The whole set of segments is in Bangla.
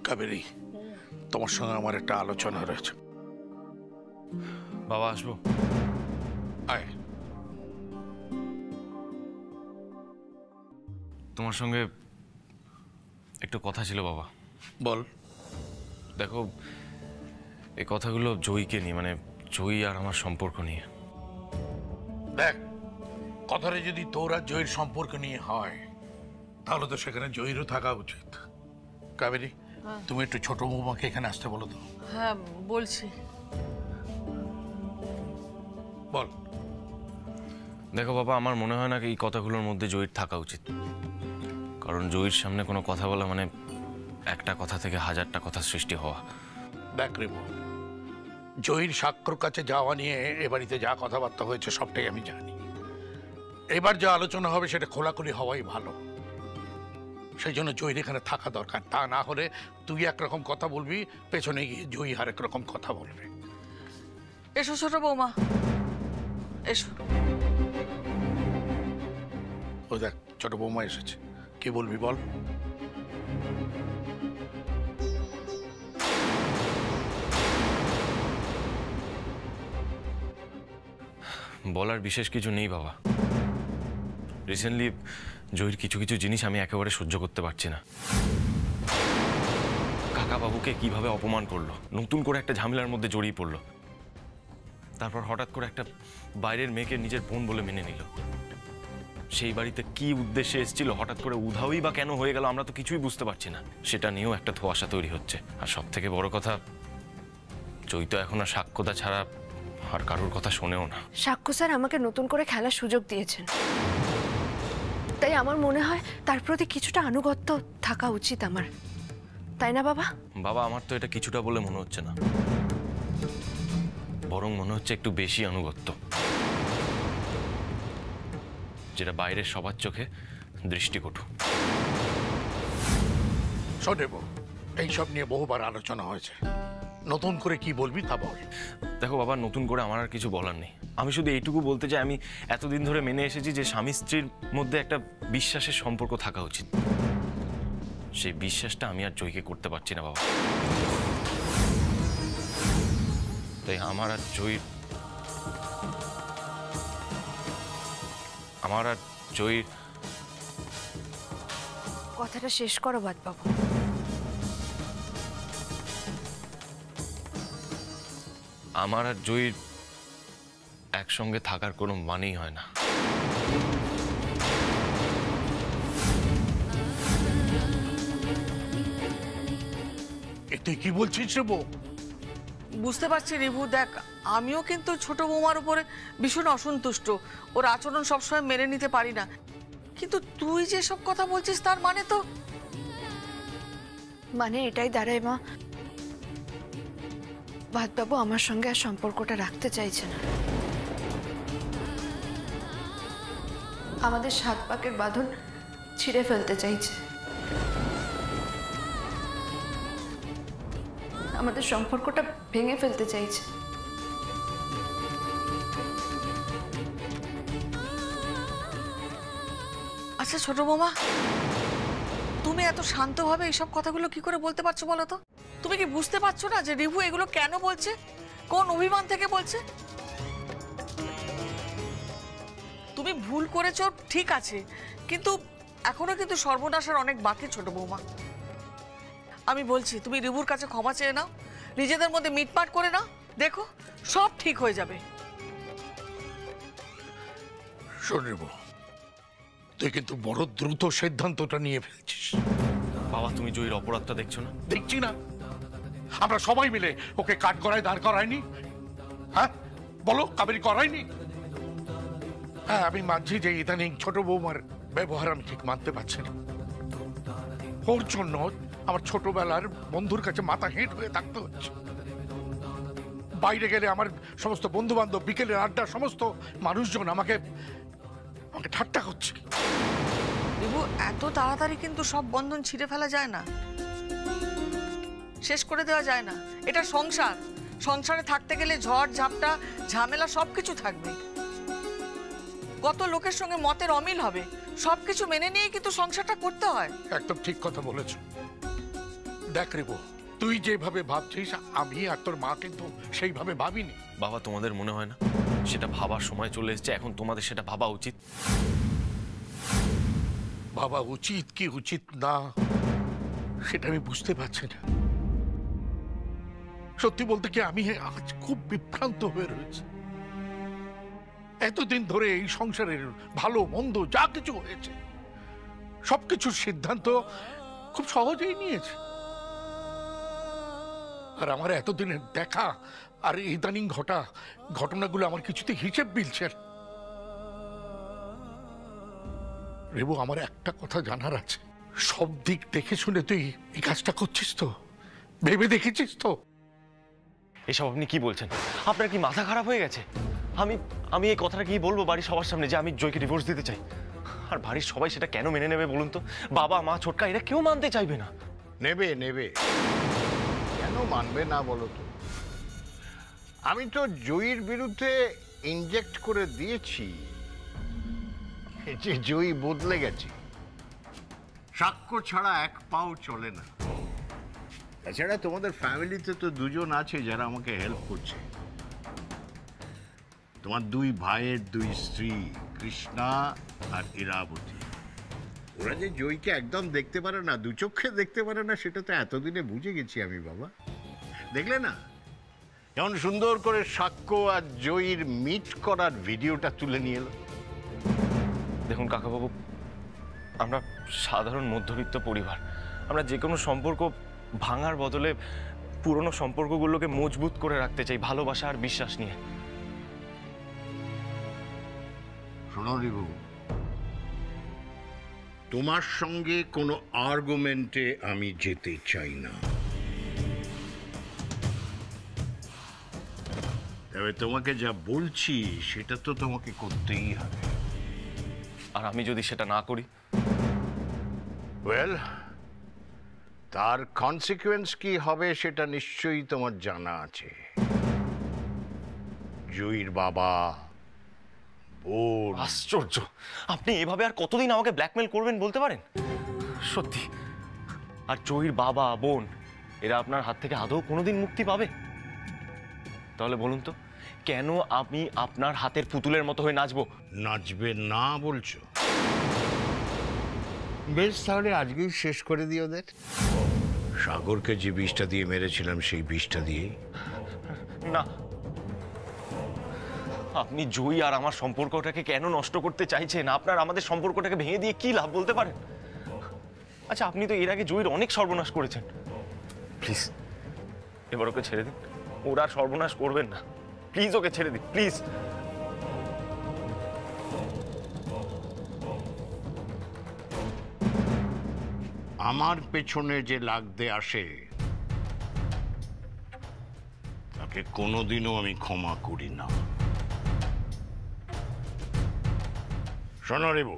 কাবেরী, তোমার সঙ্গে আমার একটা আলোচনা রয়েছে। বাবা আসবো? আয়। তোমার সঙ্গে একটু কথা ছিল বাবা। বল। দেখো, এই কথাগুলো জয়ীকে নিয়ে, মানে জয়ী আর আমার সম্পর্ক নিয়ে। দেখ, কথাটা যদি তোর আর জয়ীর সম্পর্ক নিয়ে হয় তাহলে তো সেখানে জয়ীরও থাকা উচিত। কাবেরী, তুমি একটু ছোট বৌমাকে এখানে আসতে বলো তো। হ্যাঁ বলছি। বল। দেখো বাবা, আমার মনে হয় না এই কথাগুলোর মধ্যে জয়ীর থাকা উচিত, কারণ জয়ীর সামনে কোনো কথা বলা মানে একটা কথা থেকে হাজারটা কথা সৃষ্টি হওয়া। দেখ রেবু, জয়ীর স্বাক্ষর কাছে যাওয়া নিয়ে এ বাড়িতে যা কথাবার্তা হয়েছে সবটাই আমি জানি। এবার যা আলোচনা হবে সেটা খোলাখুলি হওয়াই ভালো। সেই জন্য জয়ীর এখানে থাকা দরকার। তা না হলে তুই একরকম কথা বলবি, পেছনে গিয়ে জয়ী আরেক রকম কথা বলবে। এসো ছোট বৌমা, এসো। ও দেখ, ছোট বৌমা এসেছে, কি বলবি বল। বলার বিশেষ কিছু নেই বাবা। রিসেন্টলি জয়ীর কিছু কিছু জিনিস আমি একেবারে সহ্য করতে পারছি না। কাকা বাবুকে কিভাবে অপমান করলো, নতুন করে একটা ঝামেলার মধ্যে জড়িয়ে পড়লো, তারপর হঠাৎ করে একটা বাইরের মেয়েকে নিজের বোন বলে মেনে নিল। সেই বাড়িতে কি উদ্দেশ্যে এসেছিল, হঠাৎ করে উধাওই বা কেন হয়ে গেল, আমরা তো কিছুই বুঝতে পারছি না। সেটা নিয়েও একটা ধোঁয়াশা তৈরি হচ্ছে। আর সব থেকে বড় কথা, জয়ী তো এখন আর সাক্ষ্যদা ছাড়া আর কারোর কথা শোনেও না। সাক্ষ্য স্যার আমাকে নতুন করে খেলার সুযোগ দিয়েছেন, তাই আমার মনে হয় তার প্রতি কিছুটা আনুগত্য থাকা উচিত আমার, তাই না বাবা? বাবা, আমার তো এটা কিছুটা বলে মনে হচ্ছে না, বরং মনে হচ্ছে একটু বেশি আনুগত্য, যেটা বাইরের সবার চোখে দৃষ্টিকটু। শোনেব, এইসব নিয়ে বহুবার আলোচনা হয়েছে, নতুন করে কি বলবি তা বল। দেখো বাবা, নতুন করে আমার আর কিছু বলার নেই। আমি শুধু এইটুকু বলতে চাই, আমি এতদিন ধরে মেনে এসেছি যে স্বামী স্ত্রীর মধ্যে একটা বিশ্বাসের সম্পর্ক থাকা উচিত। সেই বিশ্বাসটা আমি আর জয়ীকে করতে পারছি না বাবা। তাই আমার আর জয়ীর কথাটা শেষ করো বাদ বাবু। আমার আর জয়ীর একসঙ্গে থাকার কোনো মানেই হয় না। তুই কি বলছিস রে বউ? বুঝতে পারছি রিভু, দেখ আমিও কিন্তু ছোট বৌমার উপরে ভীষণ অসন্তুষ্ট। ওর আচরণ সবসময় মেনে নিতে পারি না, কিন্তু তুই যে সব কথা বলছিস তার মানে তো মানে এটাই দাঁড়ায় মা, বাদবাবু আমার সঙ্গে আর সম্পর্কটা রাখতে চাইছে না। আমাদের 7 পাকের বাঁধন ছিঁড়ে ফেলতে চাইছে, আমাদের সম্পর্কটা ভেঙে ফেলতে চাইছে। আচ্ছা ছোট বৌমা, তুমি এত শান্তভাবে এইসব কথাগুলো কি করে বলতে পারছো বলো তো? তুমি কি বুঝতে পারছো না যে রিভু এগুলো কেন বলছে, কোন অভিমান থেকে বলছে? তুমি ভুল করেছো ঠিক আছে, কিন্তু এখনো কিন্তু সর্বনাশের অনেক বাকি ছোট বৌমা। আমি বলছি তুমি রিভুর কাছে ক্ষমা চেয়ে নাও, নিজেদের মধ্যে মিটমাট করে নাও, দেখো সব ঠিক হয়ে যাবে। শোন রে বউ, তুই কিন্তু বড় দ্রুত সিদ্ধান্তটা নিয়ে ফেলছিস। বাবা, তুমি জয়ীর অপরাধটা দেখছো না? দেখছি না? আমরা সবাই মিলে ওকে কাঠগড়ায় দাঁড় করাইনি? হ্যাঁ বলো, কাবেরী করাইনি? হ্যাঁ, আমি মানছি যে ইদানিং ছোট বৌমার ব্যবহার আমি ঠিক মানতে পারছি না। ওর জন্য আমার ছোটবেলার বন্ধুর কাছে মাথা হেঁট হয়ে থাকতে হচ্ছে। বাইরে গেলে আমার সমস্ত বন্ধু বান্ধব, বিকেলের আড্ডা, সমস্ত মানুষজন আমাকে ঠাট্টা করছে। রিভু, এত তাড়াতাড়ি কিন্তু সব বন্ধন ছিঁড়ে ফেলা যায় না, শেষ করে দেওয়া যায় না। এটা সংসার, সংসারে থাকতে গেলে ঝড় ঝাপটা ঝামেলা সবকিছু থাকবে। কত লোকের সঙ্গে মতের অমিল হবে, সবকিছু মেনে নিয়ে কিন্তু সংসারটা করতে হয়। একদম ঠিক কথা বলেছ। দেখ রে বউ, তুই যেভাবে ভাবছিস আমি আর তোর মা কিন্তু সেইভাবে ভাবিনি। বাবা, তোমাদের মনে হয় না সেটা ভাবার সময় চলে এসেছে? এখন তোমাদের সেটা ভাবা উচিত। বাবা, উচিত কি উচিত না সেটা আমি বুঝতে পারছি না। সত্যি বলতে কি আমি আজ খুব বিভ্রান্ত হয়ে রয়েছে। এতদিন ধরে এই সংসারের ভালো মন্দ যা কিছু হয়েছে সবকিছুর সিদ্ধান্ত খুব সহজেই নিয়েছে। আর আমার এতদিনের দেখা আর ইদানিং ঘটা ঘটনাগুলো আমার কিছুতে হিসেব মিলছে না। রেবু, আমার একটা কথা জানার আছে, সব দিক দেখে শুনে তুই এই কাজটা করছিস তো? ভেবে দেখেছিস তো? এসব আপনি কি বলছেন? আপনার কি মাথা খারাপ হয়ে গেছে? আমি এই কথাটা কি বলবো বাড়ির সবার সামনে যে আমি জয়কে ডিভোর্স দিতে চাই? আর বাড়ির সবাই সেটা কেন মেনে নেবে বলুন তো? বাবা, মা, ছোটকা এরা কেউ মানতে চাইবে না। নেবে নেবে, কেন মানবে না বলো তো? আমি তো জয়ীর বিরুদ্ধে ইনজেক্ট করে দিয়েছি যে জয়ী বদলে গেছে। সাক্ষ্য ছাড়া এক পাও চলে না। এছাড়া তোমাদের ফ্যামিলিতে তো দুজন আছে যারা আমাকে হেল্প করছে। তোমার দুই ভাইয়ের দুই স্ত্রী, কৃষ্ণা আর ইরাবতী। ওরা যে জয়ীকে একদম দেখতে পারে না, দু চোখে দেখতে পারে না, সেটা তো এতদিনে বুঝে গেছি আমি বাবা। দেখলে না যেমন সুন্দর করে সাক্ষ্য আর জয়ীর মিট করার ভিডিওটা তুলে নিয়ে এলো। দেখুন কাকাবাবু, আমরা সাধারণ মধ্যবিত্ত পরিবার। আমরা যে কোনো সম্পর্ক ভাঙার বদলে পুরনো সম্পর্কগুলোকে মজবুত করে রাখতে চাই ভালোবাসা আর বিশ্বাস নিয়ে। শোনো রিবু, তোমার সঙ্গে কোনো আর্গুমেন্টে আমি যেতে চাই না। তবে তোমাকে যা বলছি সেটা তো তোমাকে করতেই হবে। আর আমি যদি সেটা না করি? ওয়েল, তার কনসিকুয়েন্স কি হবে সেটা নিশ্চয়ই তোমার জানা আছে। জয়ীর বাবা, বোন। আশ্চর্য! আপনি এভাবে আর কতদিন আমাকে ব্ল্যাকমেল করবেন বলতে পারেন? সত্যি। আর জয়ীর বাবা, বোন এরা আপনার হাত থেকে আদৌ কোনোদিন মুক্তি পাবে? তাহলে বলুন তো, কেন আমি আপনার হাতের পুতুলের মতো হয়ে নাচবো? নাচবে না বলছো? বেশ, তাহলে আজকেই শেষ করে দিই ওদের। সাগরকে যে বিষটা দিয়ে মেরেছিলাম সেই বিষটা দিয়ে। না, আপনি জয়ী আর আমার সম্পর্কটাকে কেন নষ্ট করতে চাইছেন? আপনার আমাদের সম্পর্কটাকে ভেঙে দিয়ে কি লাভ বলতে পারেন? আচ্ছা, আপনি তো এর আগে জয়ীর অনেক সর্বনাশ করেছেন। প্লিজ এবার ওকে ছেড়ে দিন। ওরা আর সর্বনাশ করবেন না। প্লিজ ওকে ছেড়ে দিন, প্লিজ। আমার পেছনে যে লাগতে আসে তাকে কোনোদিনও আমি ক্ষমা করি না। শোনো রেবু,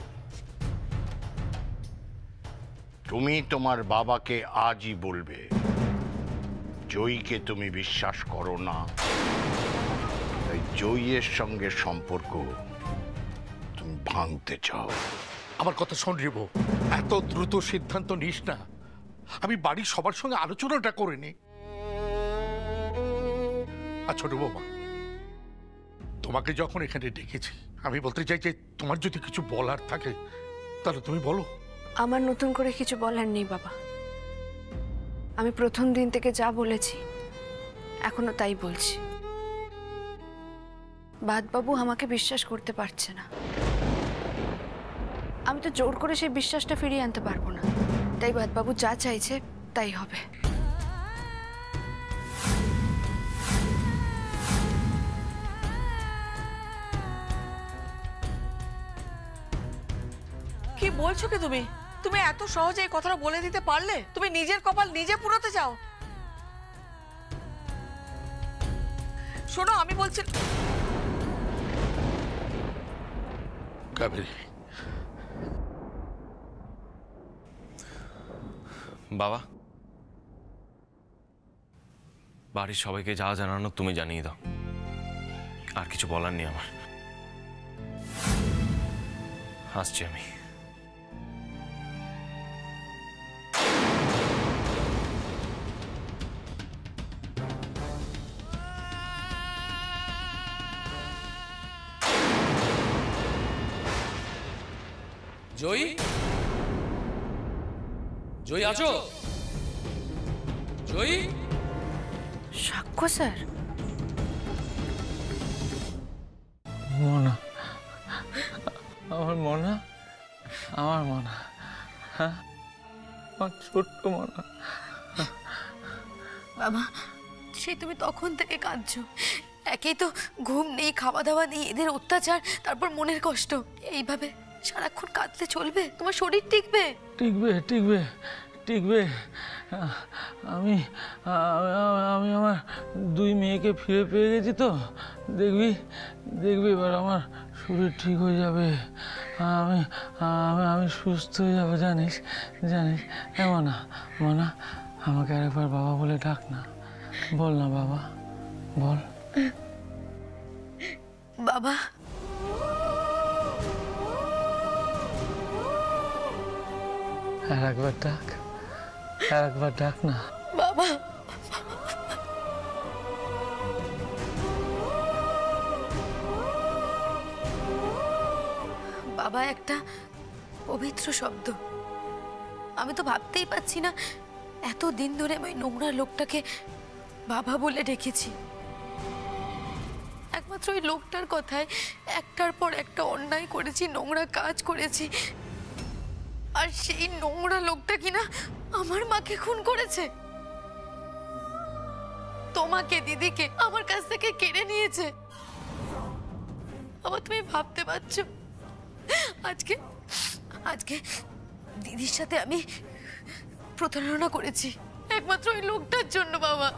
তুমি তোমার বাবাকে আজই বলবে জয়ীকে তুমি বিশ্বাস করো না, তাই জয়ীর সঙ্গে সম্পর্ক তুমি ভাঙতে চাও। আমার কথা শোন রেবু, এত দ্রুত সিদ্ধান্ত নিস না। আমি বাড়ির সবার সঙ্গে আলোচনাটা করে নি। আর ছোট বৌমা, তোমাকে যখন এখানে ডেকেছি আমি বলতে চাই যে তোমার যদি কিছু বলার থাকে তাহলে তুমি বলো। আমার নতুন করে কিছু বলার নেই বাবা। আমি প্রথম দিন থেকে যা বলেছি এখনো তাই বলছি। বাদবাবু আমাকে বিশ্বাস করতে পারছে না। আমি তো জোর করে সেই বিশ্বাসটা ফিরিয়ে আনতে পারবো না, তাই বাদবাবু যা চাইছে তাই হবে। কি বলছো কি তুমি? তুমি এত সহজে এই কথাটা বলে দিতে পারলে? তুমি নিজের কপাল নিজে পুরোতে চাও? শোনো, আমি বলছি কাবেরী, বাবা, বাড়ির সবাইকে যা জানানো তুমি জানিয়ে দাও। আর কিছু বলার নেই আমার। আসছি আমি। জয়ী, জয়ী আছো? জয়ী? সাক্ষ্য স্যার? মনা, আমার মনা, আমার মনা, হ্যাঁ, আমার ছোট্ট মনা। বাবা, সে তুমি তখন থেকে কাঁদছো। একেই তো ঘুম নেই, খাওয়া দাওয়া নেই, এদের অত্যাচার, তারপর মনের কষ্ট। এইভাবে সারাক্ষণ কাঁদলে চলবে? তোমার শরীর টিকবে? টিকবে, টিকবে, টিকবে। আমি আমি আমার দুই মেয়েকে ফিরে পেয়ে গেছি তো, দেখবি দেখবি এবার আমার শরীর ঠিক হয়ে যাবে। আমি আমি আমি সুস্থ হয়ে যাবো, জানিস জানিস। হ্যাঁ মনা, মনা, আমাকে আরেকবার বাবা বলে ডাক না। বল না বাবা, বল। বাবা, একবার ডাক, একবার ডাক না। বাবা। বাবা একটা পবিত্র শব্দ। আমি তো ভাবতেই পারছি না এত দিন ধরে আমি ওই নোংরা লোকটাকে বাবা বলে ডেকেছি। একমাত্র ওই লোকটার কথায় একটার পর একটা অন্যায় করেছি, নোংরা কাজ করেছি। আর সেই নোংরা লোকটা কিনা আমার মাকে খুন করেছে, তোমাকে, দিদিকে আমার কাছ থেকে কেড়ে নিয়েছে। বাবা, তুমি ভাবতে পারছো আজকে আজকে দিদির সাথে আমি প্রতারণা করেছি একমাত্র ওই লোকটার জন্য। বাবা,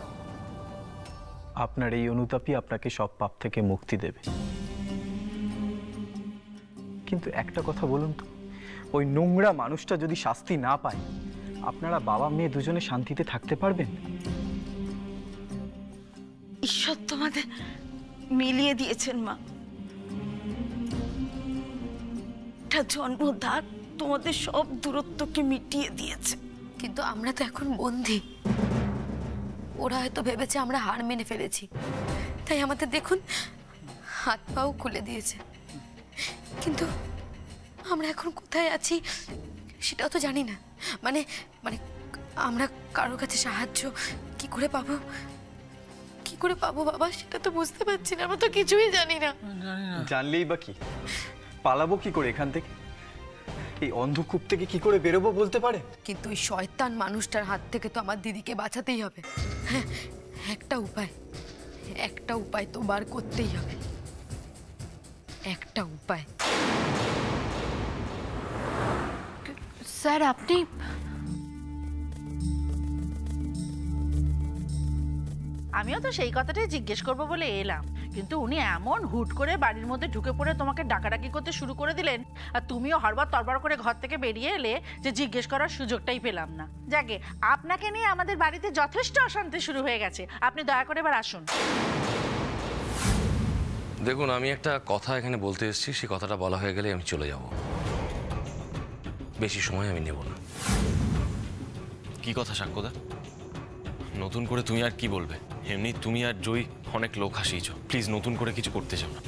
আপনার এই অনুতাপই আপনাকে সব পাপ থেকে মুক্তি দেবে। কিন্তু একটা কথা বলুন তো, ওই নোংরা মানুষটা যদি শাস্তি না পায়, আপনারা বাবা মেয়ে দুজনে শান্তিতে থাকতে পারবেন? ঈশ্বর তোমাদের মিলিয়ে দিয়েছেন মা। একটা জন্মদাগ তোমাদের সব দূরত্বকে মিটিয়ে দিয়েছে। কিন্তু আমরা তো এখন বন্দী। ওরা হয়তো ভেবেছে আমরা হার মেনে ফেলেছি, তাই আমাদের দেখুন হাত পাও খুলে দিয়েছে। কিন্তু আমরা এখন কোথায় আছি সেটাও তো জানি না। মানে মানে আমরা কারোর কাছে সাহায্য কি করে পাবো, কি করে পাবো বাবা, সেটা তো বুঝতে পারছি না। আমরা তো কিছুই জানি না। জানলেই বা কি, পালাবো কি করে এখান থেকে? এই অন্ধকূপ থেকে কি করে বেরোবো বলতে পারে? কিন্তু ওই শয়তান মানুষটার হাত থেকে তো আমার দিদিকে বাঁচাতেই হবে। হ্যাঁ, একটা উপায় তো বার করতেই হবে। একটা উপায়। স্যার, আপনি আমিও তো সেই কথাটাই জিজ্ঞেস করবো বলে এলাম, কিন্তু উনি এমন হুট করে বাড়ির মধ্যে ঢুকে পড়ে তোমাকে ডাকাডাকি করতে শুরু করে দিলেন, আর তুমিও হরবার তরবার করে ঘর থেকে বেরিয়ে এলে যে জিজ্ঞেস করার সুযোগটাই পেলাম না। যাকে আপনাকে নিয়ে আমাদের বাড়িতে যথেষ্ট অশান্তি শুরু হয়ে গেছে, আপনি দয়া করে এবার আসুন। দেখুন, আমি একটা কথা এখানে বলতে এসেছি, সেই কথাটা বলা হয়ে গেলে আমি চলে যাব। বেশি সময় আমি নেব না। কি কথা সাক্ষ্যদা? নতুন করে তুমি আর কি বলবে? এমনি তুমি আর জয়ী অনেক লোক হাসিয়েছ, প্লিজ নতুন করে কিছু করতে চাও না।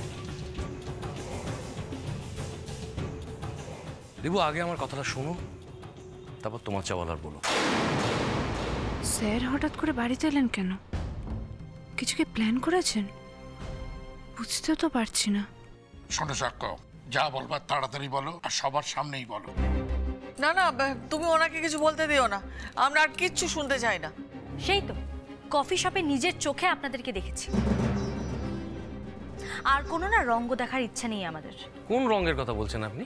রিবু, আগে আমার কথাটা শোনো, তারপর তোমার চা বলার বলো। স্যার হঠাৎ করে বাড়িতে এলেন কেন? কিছু কি প্ল্যান করেছেন? বুঝতেও তো পারছি না। শোনো সাক্ষ্য, যা বলবার তাড়াতাড়ি বলো, আর সবার সামনেই বলো। না না, তুমি ওনাকে কিছু বলতে দিও না, আমরা আর কিচ্ছু শুনতে চাই না। সেই তো কফি শপে নিজের চোখে আপনাদেরকে দেখেছি, আর কোনো না রঙ্গ দেখার ইচ্ছা নেই আমাদের। কোন রঙের কথা বলছেন আপনি?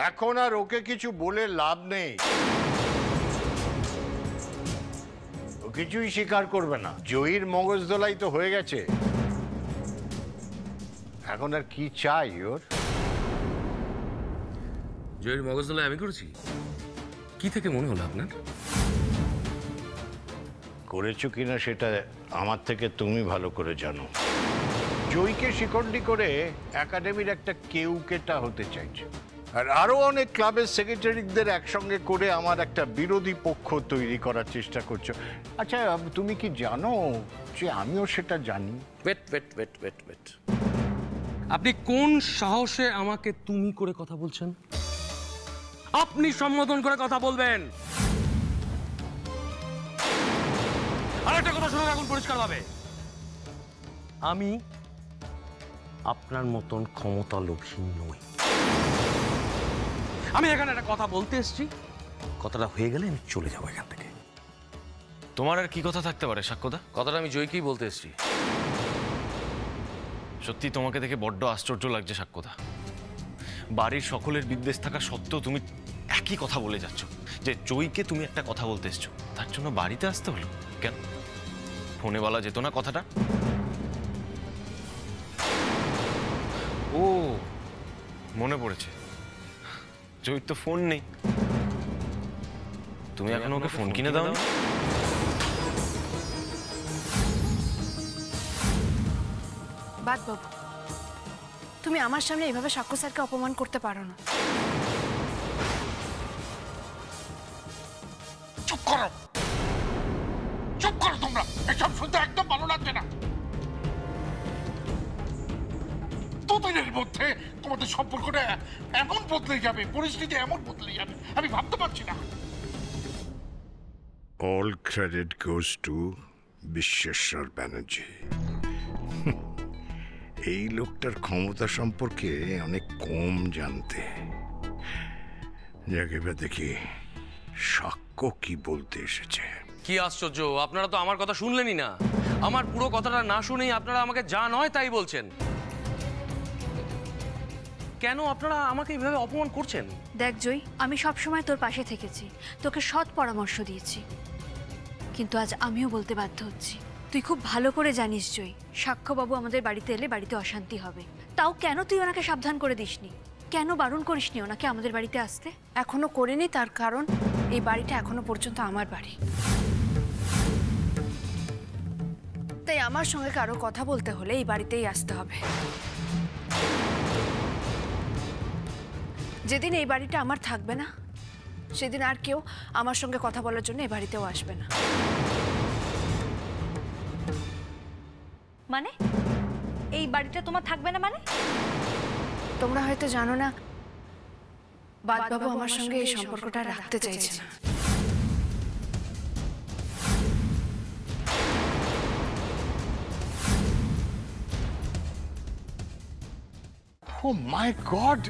এখন আর ওকে কিছু বলে লাভ নেই, ও কিছুই স্বীকার করবে না। জয়ীর মগজ দোলাই তো হয়ে গেছে, এখন আর কি চাই ওর? জয়ের মগজদোলায় আমি করেছি? কি থেকে মনে হলো আপনার? করেছো কিনা সেটা আমার থেকে তুমি ভালো করে জানো। জয়ীকে শিকন্ডি করে একাডেমির একটা কেউকেটা হতে চাইছে, আর আরো অনেক ক্লাবের সেক্রেটারিদের একসঙ্গে করে আমার একটা বিরোধী পক্ষ তৈরি করার চেষ্টা করছো। আচ্ছা, তুমি কি জানো যে আমিও সেটা জানি? Wait wait wait wait wait, আপনি কোন সাহসে আমাকে তুমি করে কথা বলছেন? আপনি সম্বোধন করে কথা বলবেন। আর একটা কথা শুনে রাখুন পরিষ্কারভাবে, আমি আপনার মতন ক্ষমতা লোভী নই। আমি এখানে একটা কথা বলতে এসেছি, কথাটা হয়ে গেলে আমি চলে যাবো এখান থেকে। তোমার আর কি কথা থাকতে পারে সাক্ষ্যদা? কথাটা আমি জয়কেই বলতে এসেছি। সত্যি তোমাকে দেখে বড্ড আশ্চর্য লাগছে সাক্ষ্যদা। বাড়ির সকলের বিদ্বেষ থাকা সত্ত্বেও তুমি একই কথা বলে যাচ্ছ যে জয়কে তুমি একটা কথা বলতে এসছো, তার জন্য বাড়িতে আসতে হলো কেন? ফোনে বলা যেত না কথাটা? ও মনে পড়েছে, জয়ীর তো ফোন নেই। তুমি এখন ওকে ফোন কিনে দাও? বাদ বাবু, তুমি আমার সামনে এইভাবে সাক্ষ্য স্যারকে অপমান করতে পারো না। চুপ করো, চুপ করো তোমরা, এসব শুনতে একদম ভালো লাগছে না। দুদিনের মধ্যে তোমাদের সম্পর্কটা এমন বদলে যাবে, পরিস্থিতি এমন বদলে যাবে আমি ভাবতে পারছি না। All credit goes to Bishweshwar Banerjee. এই লোকটার ক্ষমতা সম্পর্কে অনেক কম জানতে। যাকে দেখি সাক্ষ্য কি বলতে এসেছে। কি আশ্চর্য, আপনারা তো আমার কথা শুনলেনই না। আমার পুরো কথাটা না শুনেই আপনারা আমাকে যা নয় তাই বলছেন। কেন আপনারা আমাকে এইভাবে অপমান করছেন? দেখ জয়, আমি সবসময় তোর পাশে থেকেছি, তোকে সৎ পরামর্শ দিয়েছি, কিন্তু আজ আমিও বলতে বাধ্য হচ্ছি। তুই খুব ভালো করে জানিস জয়, সাক্ষ্যবাবু আমাদের বাড়িতে এলে বাড়িতে অশান্তি হবে। তাও কেন তুই ওনাকে সাবধান করে দিসনি? কেন বারণ করিসনি ওনাকে আমাদের বাড়িতে আসতে? এখনো করিনি, তার কারণ এই বাড়িটা এখনো পর্যন্ত আমার বাড়ি। তাই আমার সঙ্গে কারো কথা বলতে হলে এই বাড়িতেই আসতে হবে। যেদিন এই বাড়িটা আমার থাকবে না, সেদিন আর কেউ আমার সঙ্গে কথা বলার জন্য এই বাড়িতেও আসবে না। মানে এই বাড়িটা তোমার থাকবে না মানে? তোমরা হয়তো জানো না, বাদবাবু আমার সঙ্গে এই সম্পর্কটা রাখতে চাইছে না। ও মাই গড,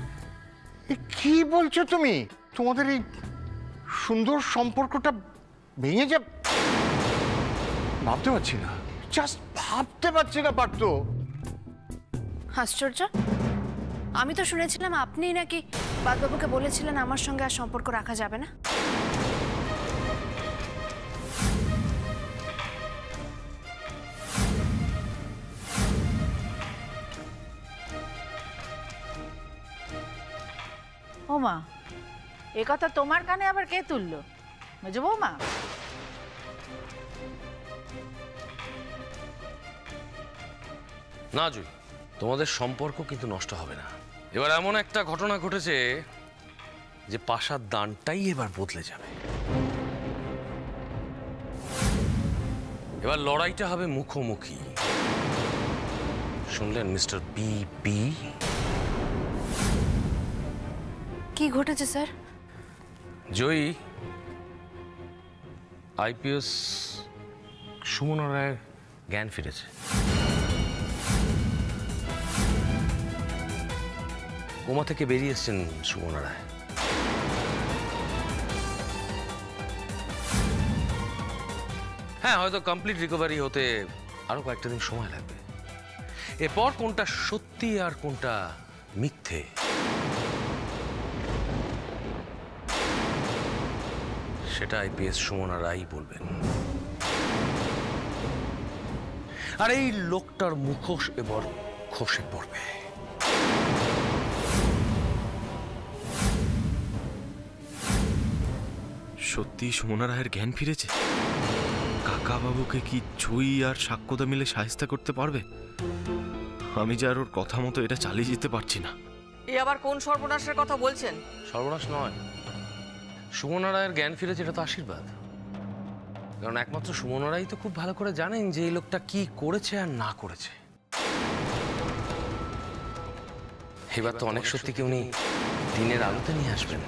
কি বলছো তুমি? তোমাদের এই সুন্দর সম্পর্কটা ভেঙে যাবে? ভাবতে পারছি না, জাস্ট ভাবতে পারছি না। পারতো? আশ্চর্য, আমি তো শুনেছিলাম আপনি নাকি বাদবাবুকে বলেছিলেন আমার সঙ্গে আর সম্পর্ক রাখা যাবে না। ও মা, এ কথা তোমার কানে আবার কে তুললো? মেজো বৌমা? না জুই, তোমাদের সম্পর্ক কিন্তু নষ্ট হবে না। এবার এমন একটা ঘটনা ঘটেছে যে পাশার দানটাই এবার বদলে যাবে। এবার লড়াইটা হবে মুখোমুখি। শুনলেন মিস্টার বি বি? কি ঘটেছে স্যার? জয়ী, আইপিএস সুমন রায়ের জ্ঞান ফিরেছে। কোমা থেকে বেরিয়ে এসছেন সুমন রায়। হ্যাঁ, হয়তো কমপ্লিট রিকভারি হতে আরো কয়েকটা দিন সময় লাগবে। এরপর কোনটা সত্যি আর কোনটা মিথ্যে সেটা আইপিএস সুমন রায় বলবেন। আর এই লোকটার মুখোশ এবার খসে পড়বে। সত্যি সুমনা রায়ের জ্ঞান ফিরেছে? কাকা বাবুকে কি জয়ী আর সাক্ষ্যদা মিলে সাহায্য করতে পারবে? আমি যে আর ওর কথা মতো এটা চালিয়ে যেতে পারছি না। এ আবার কোন সর্বনাশের কথা বলছেন? সর্বনাশ নয়, সুমনা রায়ের জ্ঞান ফিরেছে, এটা তো আশীর্বাদ। কারণ একমাত্র সুমনা রায় তো খুব ভালো করে জানেন যে এই লোকটা কি করেছে আর না করেছে। এবার তো অনেক সত্যিকে উনি দিনের আলোতে নিয়ে আসবেন।